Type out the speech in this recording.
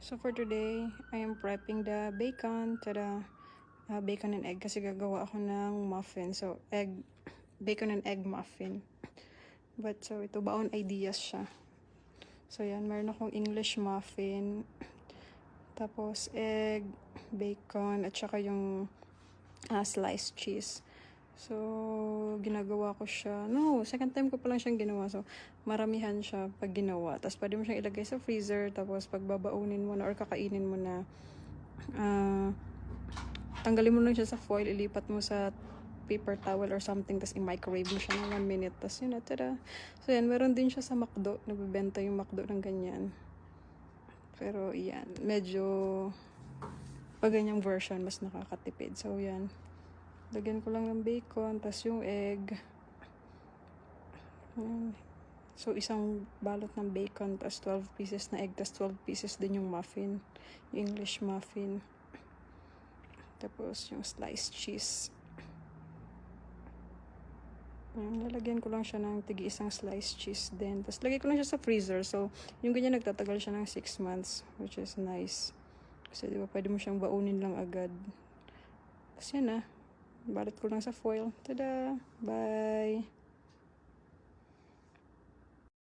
So for today, I am prepping the bacon to the bacon and egg kasi gagawa ako ng muffin. So bacon and egg muffin. But so ito baon ideas siya. So yan, meron akong English muffin. Tapos egg, bacon, at saka yung sliced cheese. So, ginagawa ko siya. No, second time ko pa lang siyang ginawa. So, maramihan siya pag ginawa. Tapos, pwede mo siyang ilagay sa freezer. Tapos, pag babaunin mo na or kakainin mo na, tanggalin mo lang siya sa foil. Ilipat mo sa paper towel or something. Tapos, i-microwave mo siya ng 1 minute. Tapos, yun na, tada. So, yan. Meron din siya sa McDo. Nabibenta yung McDo ng ganyan. Pero, yan. Medyo, pag ganyang version, mas nakakatipid. So, yan. Lagyan ko lang ng bacon, tas yung egg. So, isang balot ng bacon, tas 12 pieces na egg, tas 12 pieces din yung muffin. Yung English muffin. Tapos, yung sliced cheese. Lalagyan ko lang siya ng tigi-isang sliced cheese din. Tapos, lagay ko lang siya sa freezer. So, yung ganyan nagtatagal siya ng 6 months, which is nice. Kasi, di ba, pwede mo siyang baunin lang agad. Tapos, yan na. Balat ko lang sa foil. Tada! Bye!